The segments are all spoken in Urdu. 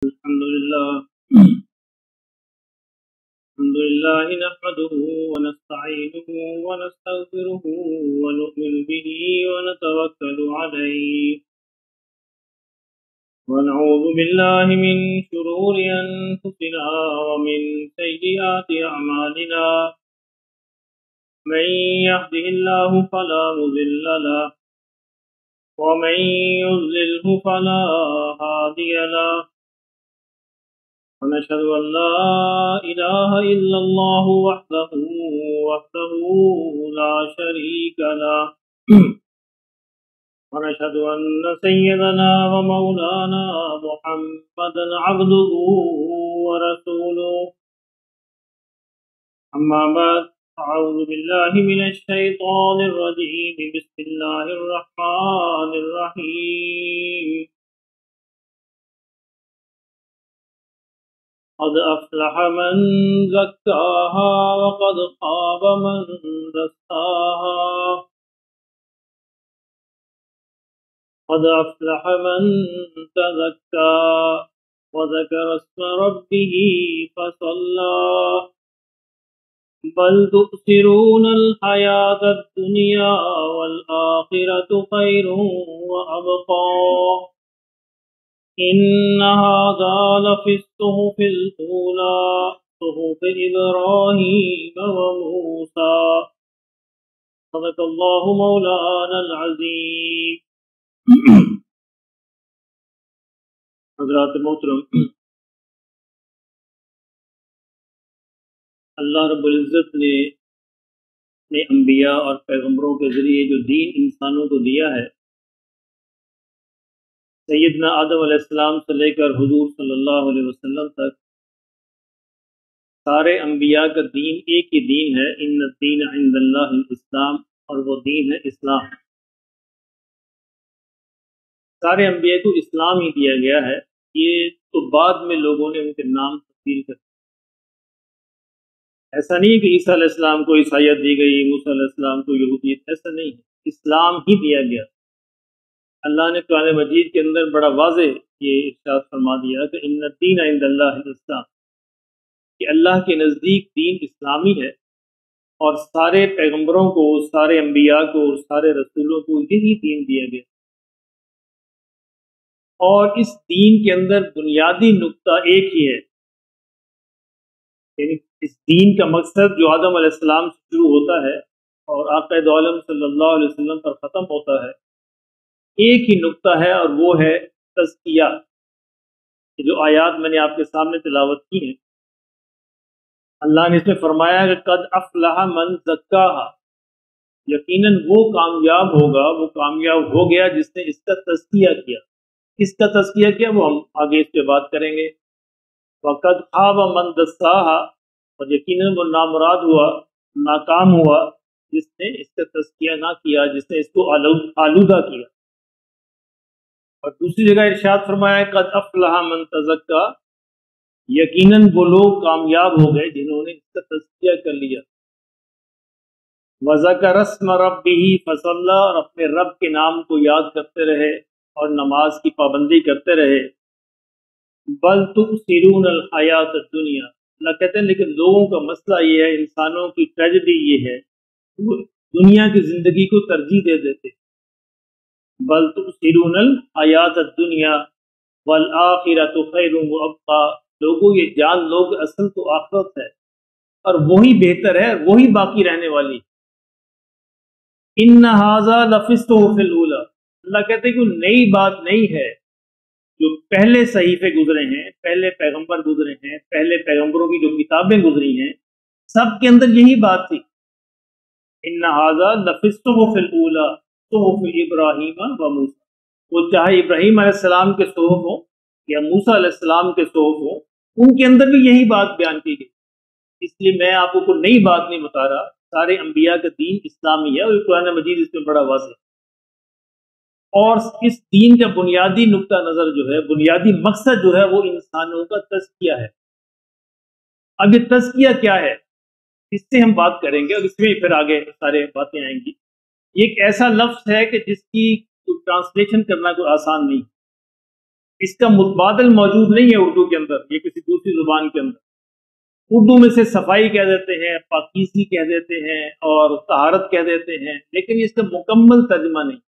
الحمد لله نحمده ونستعينه ونستغفره ونؤمن به ونتوكل عليه ونعوذ بالله من شرور أنفسنا ومن سيئات أعمالنا من يهده الله فلا مضل له ومن يضلله فلا هادي له ونشهد أن لا إله إلا الله وحده لا شريك له ونشهد أن سيدنا ومولانا محمدا عبده ورسوله أما بعد أعوذ بالله من الشيطان الرجيم بسم الله الرحمن الرحيم قد أفلح من زكاها وقد خاب من دساها قد أفلح من تزكى وذكر اسم ربه فصلى بل تؤثرون الحياة الدنيا والآخرة خير وأبقى إن هذا لفي الصحف الأولى صحف إبراهيم وموسى صدق الله مولانا العظيم. حضرات محترم، اللہ رب العزت نے اپنے انبیاء اور پیغمبروں کے ذریعے جو دین انسانوں کو دیا ہے، سیدنا آدم علیہ السلام سے لے کر حضور صلی اللہ علیہ وسلم تک سارے انبیاء کا دین ایک ہی دین ہے، ان الدین عند اللہ الاسلام، اور وہ دین ہے اسلام. سارے انبیاء کو اسلام ہی دیا گیا ہے. یہ تو بعد میں لوگوں نے ان کے نام تبدیل کر دیا. ایسا نہیں کہ عیسیٰ علیہ السلام کو عیسائیت دی گئی، موسیٰ علیہ السلام کو یہودیت، ایسا نہیں ہے. اسلام ہی دیا گیا. اللہ نے قرآن مجید کے اندر بڑا واضح یہ ارشاد فرما دیا کہ ان الدین عند اللہ الاسلام، کہ اللہ کے نزدیک دین اسلامی ہے، اور سارے پیغمبروں کو، سارے انبیاء کو، سارے رسولوں کو یہی دین دیا گیا. اور اس دین کے اندر بنیادی نقطہ ایک ہی ہے، یعنی اس دین کا مقصد جو آدم علیہ السلام سے شروع ہوتا ہے اور آقا دو عالم صلی اللہ علیہ وسلم پر ختم ہوتا ہے، ایک ہی نقطہ ہے، اور وہ ہے تزکیہ. جو آیات میں نے آپ کے سامنے تلاوت کی ہیں، اللہ نے اس میں فرمایا کہ قد افلح من زکاہا، یقیناً وہ کامیاب ہوگا، وہ کامیاب ہو گیا جس نے اس کا تزکیہ کیا. اس کا تزکیہ کیا وہ ہم آگے اس پہ بات کریں گے. وقد خاب من دساہا، اور یقیناً وہ نامراد ہوا، ناکام ہوا جس نے اس کا تزکیہ نہ کیا، جس نے اس کو آلودہ کیا. اور دوسری جگہ ارشاد فرمایا قد افلح من تزکا، یقیناً وہ لوگ کامیاب ہو گئے جنہوں نے اس کا تزکیہ کر لیا. وذکر اسم ربہ فصلی، اور اپنے رب کے نام کو یاد کرتے رہے اور نماز کی پابندی کرتے رہے. بل تؤثرون الحیات الدنیا، اللہ کہتے ہیں لیکن لوگوں کا مسئلہ یہ ہے، انسانوں کی ٹریجڈی یہ ہے، وہ دنیا کی زندگی کو ترجیح دے دیتے. بل تؤثرون الحیات الدنیا والآخرۃ خیر وابقی، لوگوں یہ جان لوگ اصل تو آخرت ہے، اور وہی بہتر ہے، وہی باقی رہنے والی. ان ھذا لفی الصحف الاولی، اللہ کہتے ہیں کہ نئی بات نہیں ہے، جو پہلے صحیفے گزرے ہیں، پہلے پیغمبر گزرے ہیں، پہلے پیغمبروں کی جو کتابیں گزری ہیں، سب کے اندر یہی بات تھی. ان ھذا لفی الصحف الاولی صحف ابراہیم و موسیٰ، وہ چاہے ابراہیم علیہ السلام کے صحف ہوں یا موسیٰ علیہ السلام کے صحف ہوں، ان کے اندر بھی یہی بات بیان کی گئی. اس لیے میں آپ کو کوئی نئی بات نہیں بتا رہا، سارے انبیاء کا دین اسلامی ہے، اور قرآن مجید اس میں بڑا واضح ہے. اور اس دین کا بنیادی نقطہ نظر جو ہے، بنیادی مقصد جو ہے، وہ انسانوں کا تزکیہ ہے. اب یہ تزکیہ کیا ہے، اس سے ہم بات کریں گے، اور اس میں پھر آگے سارے باتیں آئیں گی. یہ ایک ایسا لفظ ہے کہ جس کی ٹرانسلیشن کرنا کوئی آسان نہیں. اس کا متبادل موجود نہیں ہے اردو کے اندر یا کسی دوسری زبان کے اندر۔ اردو میں سے صفائی کہہ دیتے ہیں، پاکیزگی کہہ دیتے ہیں اور طہارت کہہ دیتے ہیں، لیکن اس کا مکمل ترجمہ نہیں۔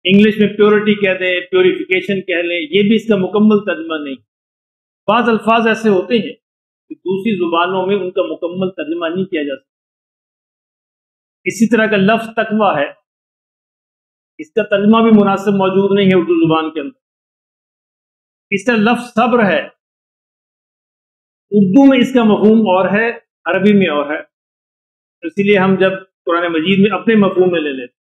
انگلش میں پیورٹی کہہ دیں، پیوریفیکیشن کہہ لیں، یہ بھی اس کا مکمل ترجمہ نہیں۔ بعض الفاظ ایسے ہوتے ہیں کہ دوسری زبانوں میں ان کا مکمل ترجمہ نہیں کیا جا سکتا۔ اسی طرح کا لفظ تقویٰ ہے، اس کا ترجمہ بھی مناسب موجود نہیں ہے اردو زبان کے اندر۔ اس طرح لفظ صبر ہے، اردو میں اس کا مفہوم اور ہے، عربی میں اور ہے، اسی لیے ہم جب قرآن مجید میں اپنے مفہوم میں لے لیتے،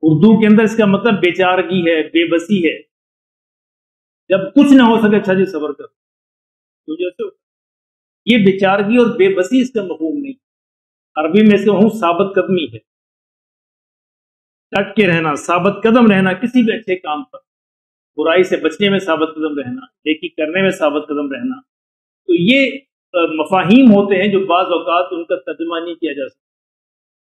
اردو کے اندر اس کا مطلب بے چارگی ہے، بے بسی ہے۔ جب کچھ نہ ہو سکے اچھا جی صبر کر، تو جیسے یہ بے چارگی اور بے بسی اس کا مفہوم نہیں۔ عربی میں اس کا مفہوم ثابت قدمی ہے، ڈٹ کے رہنا، ثابت قدم رہنا کسی بھی اچھے کام پر، برائی سے بچنے میں ثابت قدم رہنا، نیکی کرنے میں ثابت قدم رہنا۔ تو یہ مفاہیم ہوتے ہیں جو بعض اوقات ان کا ترجمہ نہیں کیا جا سکتا۔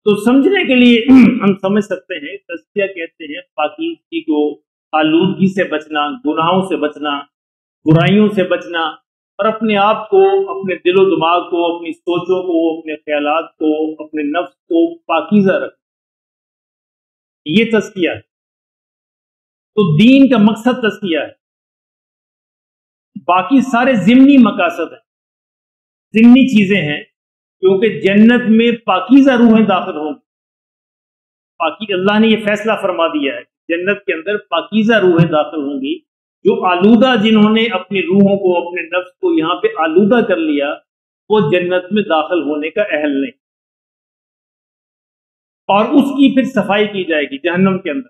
تو سمجھنے کے لیے ہم سمجھ سکتے ہیں، تزکیہ کہتے ہیں پاکیزگی کو، آلودگی سے بچنا، گناہوں سے بچنا، برائیوں سے بچنا، اور اپنے آپ کو، اپنے دل و دماغ کو، اپنی سوچوں کو، اپنے خیالات کو، اپنے نفس کو پاکیزہ رکھنا، یہ تزکیہ ہے۔ تو دین کا مقصد تزکیہ ہے، باقی سارے ضمنی مقاصد ہیں، ضمنی چیزیں ہیں، کیونکہ جنت میں پاکیزہ روحیں داخل ہوں گی۔ اللہ نے یہ فیصلہ فرما دیا ہے، جنت کے اندر پاکیزہ روحیں داخل ہوں گی۔ جو آلودہ، جنہوں نے اپنی روحوں کو، اپنے نفس کو یہاں پہ آلودہ کر لیا، وہ جنت میں داخل ہونے کا اہل نہیں۔ اور اس کی پھر صفائی کی جائے گی جہنم کے اندر۔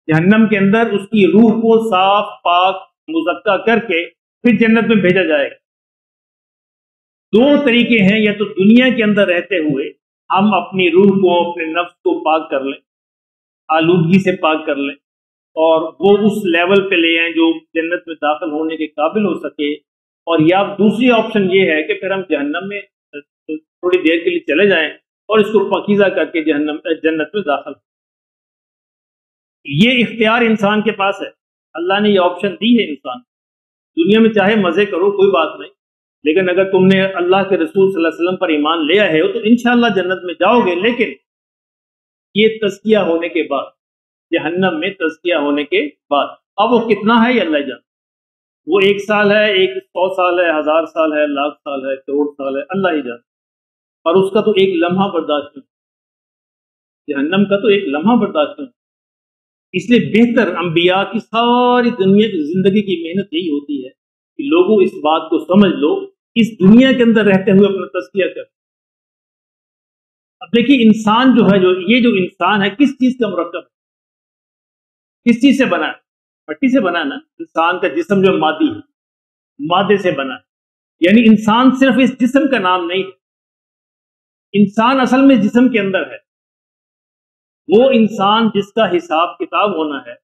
جہنم کے اندر اس کی روح کو صاف پاک مزکہ کر کے پھر جنت میں بھیجا جائے گا۔ دو طریقے ہیں، یا تو دنیا کے اندر رہتے ہوئے ہم اپنی روح کو، اپنے نفس کو پاک کر لیں، آلودگی سے پاک کر لیں، اور وہ اس لیول پہ لے آئیں جو جنت میں داخل ہونے کے قابل ہو سکے۔ اور یا دوسری آپشن یہ ہے کہ پھر ہم جہنم میں تھوڑی دیر کے لیے چلے جائیں اور اس کو پاکیزہ کر کے جنت میں داخل۔ یہ اختیار انسان کے پاس ہے، اللہ نے یہ آپشن دی ہے انسان۔ دنیا میں چاہے مزے کرو، کوئی بات نہیں، لیکن اگر تم نے اللہ کے رسول صلی اللہ علیہ وسلم پر ایمان لے آئے ہو تو انشاءاللہ جنت میں جاؤ گے، لیکن یہ تزکیہ ہونے کے بعد، جہنم میں تزکیہ ہونے کے بعد۔ اب وہ کتنا ہے یہ اللہ جانتا، وہ 1 سال ہے، 100 سال ہے، 1000 سال ہے، لاکھ سال ہے، کروڑ سال ہے، اللہ ہی جانتا۔ اور اس کا تو ایک لمحہ برداشت نہیں، جہنم کا تو ایک لمحہ برداشت نہیں۔ اس لیے بہتر انبیاء کی ساری دنیا کی زندگی کی محنت یہی ہوتی ہے کہ لوگوں اس بات کو سمجھ لو، اس دنیا کے اندر رہتے ہوئے اپنا تزکیہ کر۔ اب دیکھیے انسان جو ہے، یہ جو انسان ہے کس چیز کا مرکب ہے، کس چیز سے بنا ہے؟ مٹی سے بنا ہے نا۔ انسان کا جسم جو مادی ہے، مادے سے بنا ہے، یعنی انسان صرف اس جسم کا نام نہیں ہے، انسان اصل میں جسم کے اندر ہے۔ وہ انسان جس کا حساب کتاب ہونا ہے،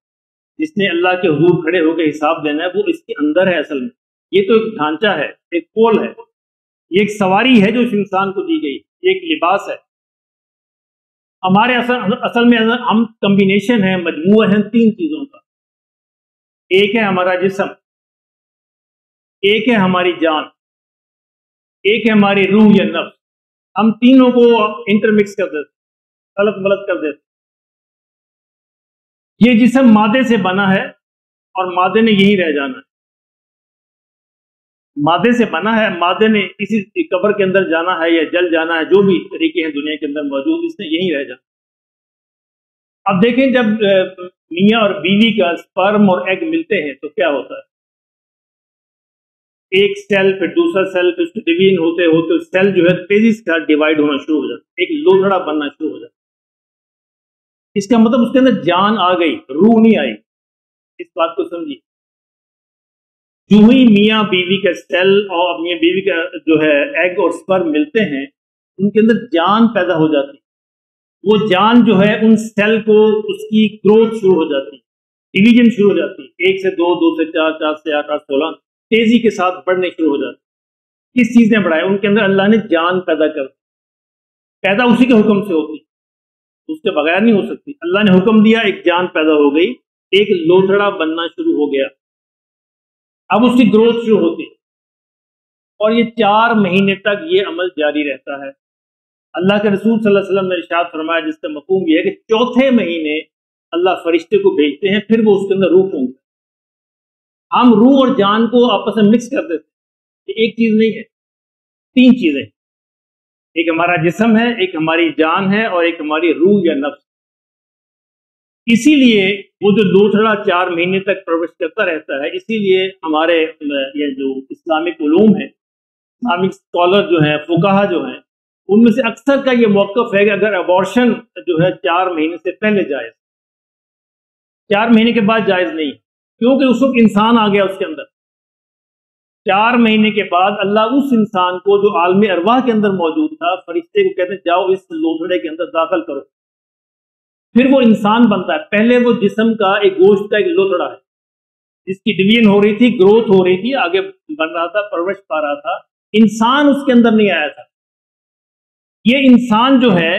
جس نے اللہ کے حضور کھڑے ہو کے حساب دینا ہے، وہ اس کے اندر ہے اصل میں۔ یہ تو ایک ڈھانچہ ہے، ایک پول ہے، یہ ایک سواری ہے جو اس انسان کو دی گئی، ایک لباس ہے۔ ہمارے اصل میں ہم کمبینیشن ہیں، مجموعہ ہیں 3 چیزوں کا۔ ایک ہے ہمارا جسم، ایک ہے ہماری جان، ایک ہے ہماری روح یا نفس۔ ہم تینوں کو انٹرمکس کر دیتے، غلط ملت کر دیتے۔ یہ جسم مادے سے بنا ہے اور مادے نے یہی رہ جانا ہے، مادے سے بنا ہے، مادے نے اسی قبر کے اندر جانا ہے یا جل جانا ہے، جو بھی طریقے ہیں دنیا کے اندر موجود، اس نے یہی رہ جانا۔ اب دیکھیں جب میاں اور بیوی کا سپرم اور ایگ ملتے ہیں تو کیا ہوتا ہے؟ ایک سیل پھر دوسرا سیل، پھر اس کو ڈویژن ہوتے ہوتے سیل جو ہے تیزی سے ڈیوائڈ ہونا شروع ہو جاتا ہے، ایک لوتھڑا بننا شروع ہو جاتا ہے۔ اس کا مطلب اس کے اندر جان آ گئی، روح نہیں آئی۔ اس بات کو سمجھیے، جو ہی میاں بیوی کا سیل اور میاں بیوی کا جو ہے ایگ اور سپرم ملتے ہیں، ان کے اندر جان پیدا ہو جاتی ہے۔ وہ جان جو ہے ان سیل کو، اس کی گروتھ شروع ہو جاتی ہے، ڈویژن شروع ہو جاتی ہے، 1 سے 2، 2 سے 4، 4 سے 8، 8 16 تیزی کے ساتھ بڑھنے شروع ہو جاتی۔ کس چیز نے بڑھایا؟ ان کے اندر اللہ نے جان پیدا کر دی، پیدا اسی کے حکم سے ہوتی، اس کے بغیر نہیں ہو سکتی۔ اللہ نے حکم دیا، ایک جان پیدا ہو گئی، ایک لوتھڑا بننا شروع ہو گیا. اب اس کی گروتھ شروع ہوتی ہے اور یہ 4 مہینے تک یہ عمل جاری رہتا ہے. اللہ کے رسول صلی اللہ علیہ وسلم نے ارشاد فرمایا جس کا مفہوم یہ ہے کہ چوتھے مہینے اللہ فرشتے کو بھیجتے ہیں، پھر وہ اس کے اندر روح پھونکتے ہیں. ہم روح اور جان کو آپس میں مکس کر دیتے ہیں. یہ ایک چیز نہیں ہے، 3 چیزیں. ایک ہمارا جسم ہے، ایک ہماری جان ہے، اور ایک ہماری روح یا نفس. اسی لیے وہ جو لوتھڑا 4 مہینے تک پرورش کرتا رہتا ہے، اسی لیے ہمارے یہ جو اسلامک علوم ہے، اسلامک اسکالر جو ہیں، فقہا جو ہیں، ان میں سے اکثر کا یہ موقف ہے کہ اگر ابارشن جو ہے 4 مہینے سے پہلے جائز، 4 مہینے کے بعد جائز نہیں، کیونکہ اس وقت انسان آ گیا اس کے اندر. 4 مہینے کے بعد اللہ اس انسان کو جو عالم ارواح کے اندر موجود تھا، فرشتے کو کہتے ہیں جاؤ اس لوتھڑے کے اندر داخل کرو. پھر وہ انسان بنتا ہے. پہلے وہ جسم کا ایک گوشت کا ایک لوتھڑا ہے جس کی ڈویژن ہو رہی تھی، گروتھ ہو رہی تھی، آگے بن رہا تھا، پرورش پا رہا تھا. انسان اس کے اندر نہیں آیا تھا. یہ انسان جو ہے،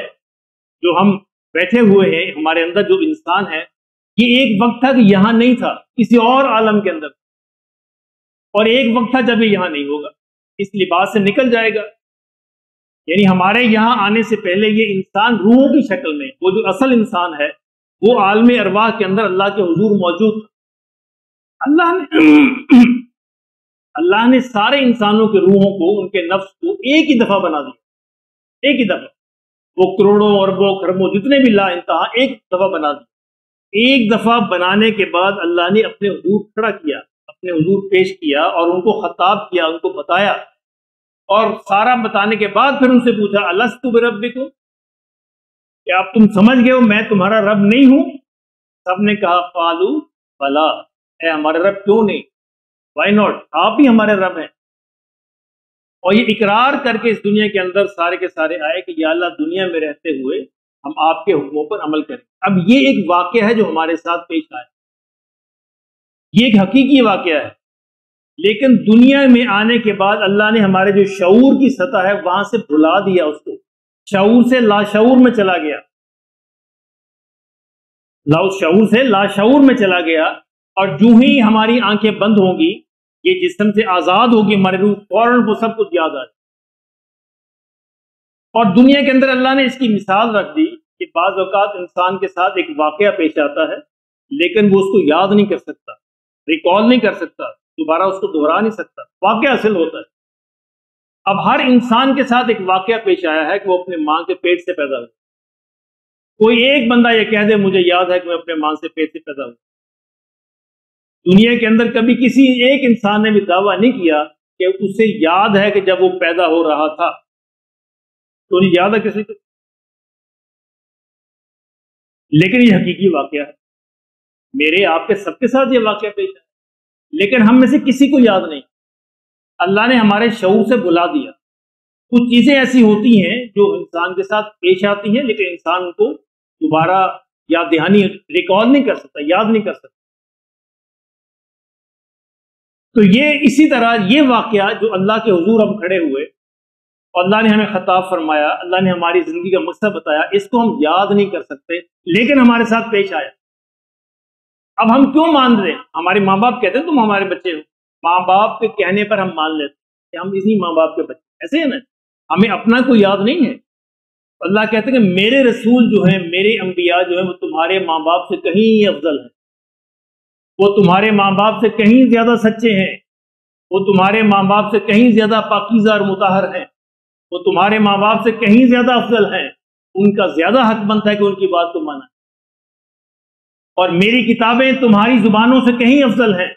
جو ہم بیٹھے ہوئے ہیں، ہمارے اندر جو انسان ہے، یہ ایک وقت تھا کہ یہاں نہیں تھا، کسی اور عالم کے اندر، اور ایک وقت تھا جب یہ یہاں نہیں ہوگا، اس لباس سے نکل جائے گا. یعنی ہمارے یہاں آنے سے پہلے یہ انسان روح کی شکل میں، وہ جو اصل انسان ہے، وہ عالم ارواح کے اندر اللہ کے حضور موجود تھا. اللہ نے سارے انسانوں کے روحوں کو، ان کے نفس کو ایک ہی دفعہ بنا دیا. ایک ہی دفعہ. وہ کروڑوں اربوں خربوں جتنے بھی لا انتہا ایک دفعہ بنا دیا. ایک دفعہ بنانے کے بعد اللہ نے اپنے حضور کھڑا کیا، اپنے حضور پیش کیا، اور ان کو خطاب کیا، ان کو بتایا. اور سارا بتانے کے بعد پھر ان سے پوچھا الست بربکم، کیا آپ تم سمجھ گئے ہو میں تمہارا رب نہیں ہوں؟ سب نے کہا قالو بلا، اے ہمارے رب کیوں نہیں، وائی ناٹ، آپ ہی ہمارے رب ہیں. اور یہ اقرار کر کے اس دنیا کے اندر سارے کے سارے آئے کہ یا اللہ دنیا میں رہتے ہوئے ہم آپ کے حکموں پر عمل کریں. اب یہ ایک واقعہ ہے جو ہمارے ساتھ پیش آیا، یہ ایک حقیقی واقعہ ہے. لیکن دنیا میں آنے کے بعد اللہ نے ہمارے جو شعور کی سطح ہے وہاں سے بھلا دیا، اس کو شعور سے لاشعور میں چلا گیا، شعور سے لاشعور میں چلا گیا. اور جو ہی ہماری آنکھیں بند ہوں گی، یہ جسم سے آزاد ہوگی ہماری روح، فوراً وہ سب کچھ یاد آ جائے. اور دنیا کے اندر اللہ نے اس کی مثال رکھ دی کہ بعض اوقات انسان کے ساتھ ایک واقعہ پیش آتا ہے، لیکن وہ اس کو یاد نہیں کر سکتا، ریکال نہیں کر سکتا، دوبارہ اس کو دہرا نہیں سکتا، واقعہ حاصل ہوتا ہے. اب ہر انسان کے ساتھ ایک واقعہ پیش آیا ہے کہ وہ اپنے ماں کے پیٹ سے پیدا ہوا. کوئی ایک بندہ یہ کہہ دے مجھے یاد ہے کہ میں اپنے ماں سے پیٹ سے پیدا ہوا. دنیا کے اندر کبھی کسی ایک انسان نے بھی دعویٰ نہیں کیا کہ اسے یاد ہے کہ جب وہ پیدا ہو رہا تھا. تو نہیں یاد ہے کسی کو، لیکن یہ حقیقی واقعہ ہے. میرے آپ کے سب کے ساتھ یہ واقعہ پیش ہے، لیکن ہم میں سے کسی کو یاد نہیں. اللہ نے ہمارے شعور سے بھلا دیا. کچھ چیزیں ایسی ہوتی ہیں جو انسان کے ساتھ پیش آتی ہیں، لیکن انسان کو دوبارہ یاد دہانی ریکال نہیں کر سکتا، یاد نہیں کر سکتا. تو یہ اسی طرح یہ واقعہ جو اللہ کے حضور ہم کھڑے ہوئے، اور اللہ نے ہمیں خطاب فرمایا، اللہ نے ہماری زندگی کا مقصد بتایا، اس کو ہم یاد نہیں کر سکتے، لیکن ہمارے ساتھ پیش آیا. اب ہم کیوں مان رہے ہیں؟ ہمارے ماں باپ کہتے ہیں تم ہمارے بچے ہو، ماں باپ کے کہنے پر ہم مان لیتے کہ ہم اسی ماں باپ کے بچے. ایسے ہے نا، ہمیں اپنا کوئی یاد نہیں ہے. اللہ کہتے ہیں کہ میرے رسول جو ہیں، میرے انبیاء جو ہیں، وہ تمہارے ماں باپ سے کہیں افضل ہیں، وہ تمہارے ماں باپ سے کہیں زیادہ سچے ہیں، وہ تمہارے ماں باپ سے کہیں زیادہ پاکیزہ اور مطہر ہیں، وہ تمہارے ماں باپ سے کہیں زیادہ افضل ہیں. ان کا زیادہ حق بنتا ہے کہ ان کی بات کو مانا. اور میری کتابیں تمہاری زبانوں سے کہیں افضل ہیں،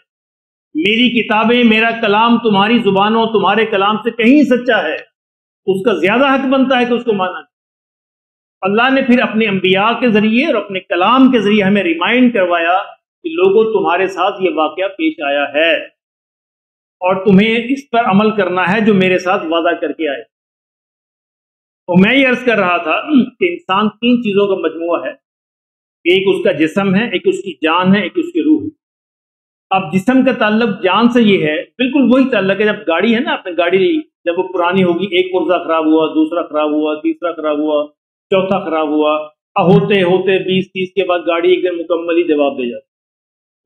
میری کتابیں، میرا کلام تمہاری زبانوں، تمہارے کلام سے کہیں سچا ہے. اس کا زیادہ حق بنتا ہے کہ اس کو مانا. اللہ نے پھر اپنے انبیاء کے ذریعے اور اپنے کلام کے ذریعے ہمیں ریمائنڈ کروایا کہ لوگوں تمہارے ساتھ یہ واقعہ پیش آیا ہے، اور تمہیں اس پر عمل کرنا ہے جو میرے ساتھ وعدہ کر کے آئے. تو میں یہ عرض کر رہا تھا کہ انسان 3 چیزوں کا مجموعہ ہے. ایک اس کا جسم ہے، ایک اس کی جان ہے، ایک اس کی روح. اب جسم کا تعلق جان سے یہ ہے، بالکل وہی تعلق ہے جب گاڑی ہے نا، اپنے گاڑی جب وہ پرانی ہوگی، ایک پرزہ خراب ہوا، دوسرا خراب ہوا، تیسرا خراب ہوا، چوتھا خراب ہوا، ہوتے ہوتے 20-30 کے بعد گاڑی ایک دن مکمل ہی جواب دے جاتی.